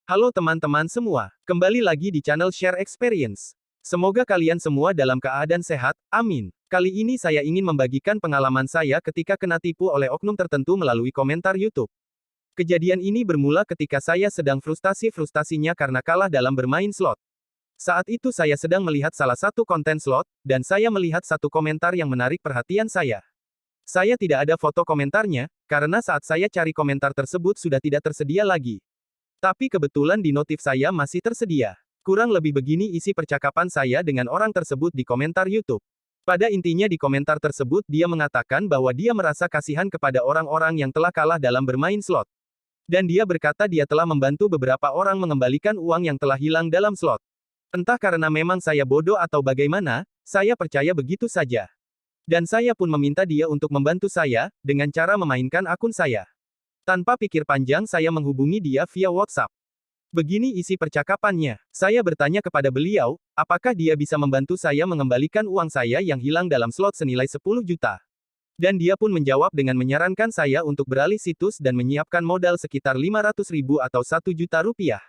Halo teman-teman semua, kembali lagi di channel Share Experience. Semoga kalian semua dalam keadaan sehat, amin. Kali ini saya ingin membagikan pengalaman saya ketika kena tipu oleh oknum tertentu melalui komentar YouTube. Kejadian ini bermula ketika saya sedang frustasinya karena kalah dalam bermain slot. Saat itu saya sedang melihat salah satu konten slot, dan saya melihat satu komentar yang menarik perhatian saya. Saya tidak ada foto komentarnya, karena saat saya cari komentar tersebut sudah tidak tersedia lagi. Tapi kebetulan di notif saya masih tersedia. Kurang lebih begini isi percakapan saya dengan orang tersebut di komentar YouTube. Pada intinya di komentar tersebut dia mengatakan bahwa dia merasa kasihan kepada orang-orang yang telah kalah dalam bermain slot. Dan dia berkata dia telah membantu beberapa orang mengembalikan uang yang telah hilang dalam slot. Entah karena memang saya bodoh atau bagaimana, saya percaya begitu saja. Dan saya pun meminta dia untuk membantu saya, dengan cara memainkan akun saya. Tanpa pikir panjang saya menghubungi dia via WhatsApp. Begini isi percakapannya. Saya bertanya kepada beliau, apakah dia bisa membantu saya mengembalikan uang saya yang hilang dalam slot senilai 10 juta. Dan dia pun menjawab dengan menyarankan saya untuk beralih situs dan menyiapkan modal sekitar 500.000 atau 1 juta rupiah.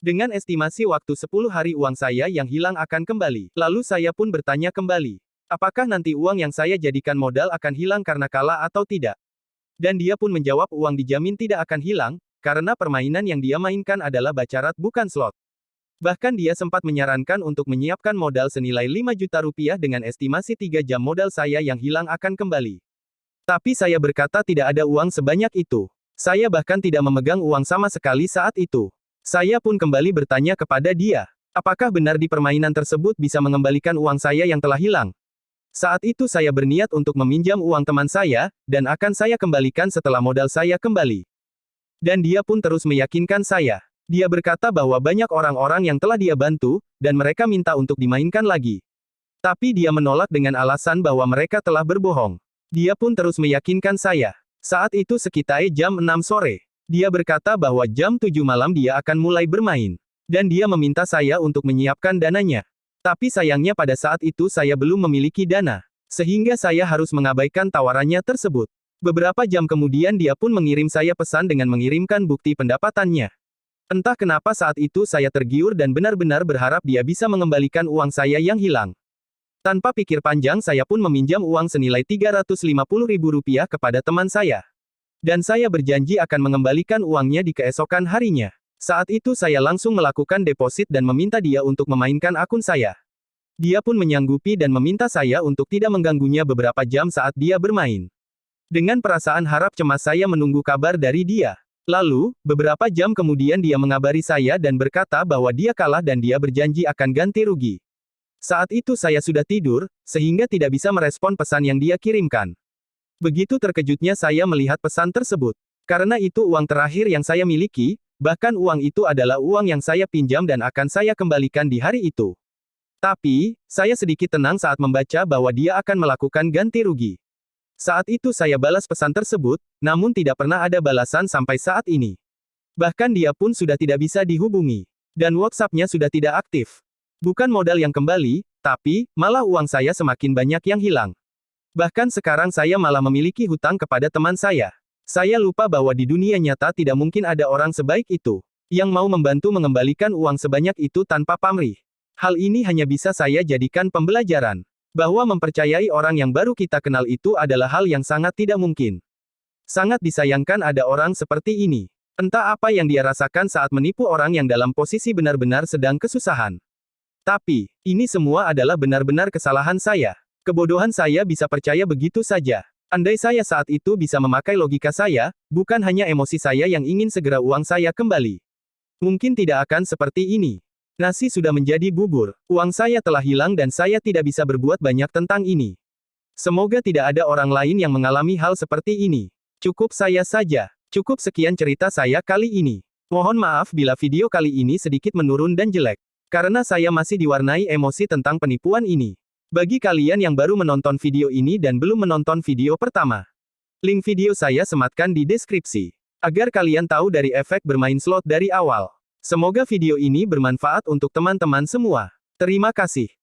Dengan estimasi waktu 10 hari uang saya yang hilang akan kembali. Lalu saya pun bertanya kembali, apakah nanti uang yang saya jadikan modal akan hilang karena kalah atau tidak? Dan dia pun menjawab uang dijamin tidak akan hilang, karena permainan yang dia mainkan adalah bacarat bukan slot. Bahkan dia sempat menyarankan untuk menyiapkan modal senilai 5 juta rupiah dengan estimasi 3 jam modal saya yang hilang akan kembali. Tapi saya berkata tidak ada uang sebanyak itu. Saya bahkan tidak memegang uang sama sekali saat itu. Saya pun kembali bertanya kepada dia, apakah benar di permainan tersebut bisa mengembalikan uang saya yang telah hilang? Saat itu saya berniat untuk meminjam uang teman saya, dan akan saya kembalikan setelah modal saya kembali. Dan dia pun terus meyakinkan saya. Dia berkata bahwa banyak orang-orang yang telah dia bantu, dan mereka minta untuk dimainkan lagi. Tapi dia menolak dengan alasan bahwa mereka telah berbohong. Dia pun terus meyakinkan saya. Saat itu sekitar jam 6 sore. Dia berkata bahwa jam 7 malam dia akan mulai bermain. Dan dia meminta saya untuk menyiapkan dananya. Tapi sayangnya pada saat itu saya belum memiliki dana. Sehingga saya harus mengabaikan tawarannya tersebut. Beberapa jam kemudian dia pun mengirim saya pesan dengan mengirimkan bukti pendapatannya. Entah kenapa saat itu saya tergiur dan benar-benar berharap dia bisa mengembalikan uang saya yang hilang. Tanpa pikir panjang saya pun meminjam uang senilai 350.000 rupiah kepada teman saya. Dan saya berjanji akan mengembalikan uangnya di keesokan harinya. Saat itu saya langsung melakukan deposit dan meminta dia untuk memainkan akun saya. Dia pun menyanggupi dan meminta saya untuk tidak mengganggunya beberapa jam saat dia bermain. Dengan perasaan harap cemas saya menunggu kabar dari dia. Lalu, beberapa jam kemudian dia mengabari saya dan berkata bahwa dia kalah dan dia berjanji akan ganti rugi. Saat itu saya sudah tidur, sehingga tidak bisa merespon pesan yang dia kirimkan. Begitu terkejutnya saya melihat pesan tersebut. Karena itu uang terakhir yang saya miliki, bahkan uang itu adalah uang yang saya pinjam dan akan saya kembalikan di hari itu. Tapi, saya sedikit tenang saat membaca bahwa dia akan melakukan ganti rugi. Saat itu saya balas pesan tersebut, namun tidak pernah ada balasan sampai saat ini. Bahkan dia pun sudah tidak bisa dihubungi. Dan WhatsApp-nya sudah tidak aktif. Bukan modal yang kembali, tapi, malah uang saya semakin banyak yang hilang. Bahkan sekarang saya malah memiliki hutang kepada teman saya. Saya lupa bahwa di dunia nyata tidak mungkin ada orang sebaik itu, yang mau membantu mengembalikan uang sebanyak itu tanpa pamrih. Hal ini hanya bisa saya jadikan pembelajaran, bahwa mempercayai orang yang baru kita kenal itu adalah hal yang sangat tidak mungkin. Sangat disayangkan ada orang seperti ini. Entah apa yang dia rasakan saat menipu orang yang dalam posisi benar-benar sedang kesusahan. Tapi, ini semua adalah benar-benar kesalahan saya. Kebodohan saya bisa percaya begitu saja. Andai saya saat itu bisa memakai logika saya, bukan hanya emosi saya yang ingin segera uang saya kembali. Mungkin tidak akan seperti ini. Nasi sudah menjadi bubur. Uang saya telah hilang dan saya tidak bisa berbuat banyak tentang ini. Semoga tidak ada orang lain yang mengalami hal seperti ini. Cukup saya saja. Cukup sekian cerita saya kali ini. Mohon maaf bila video kali ini sedikit menurun dan jelek. Karena saya masih diwarnai emosi tentang penipuan ini. Bagi kalian yang baru menonton video ini dan belum menonton video pertama, link video saya sematkan di deskripsi, agar kalian tahu dari efek bermain slot dari awal. Semoga video ini bermanfaat untuk teman-teman semua. Terima kasih.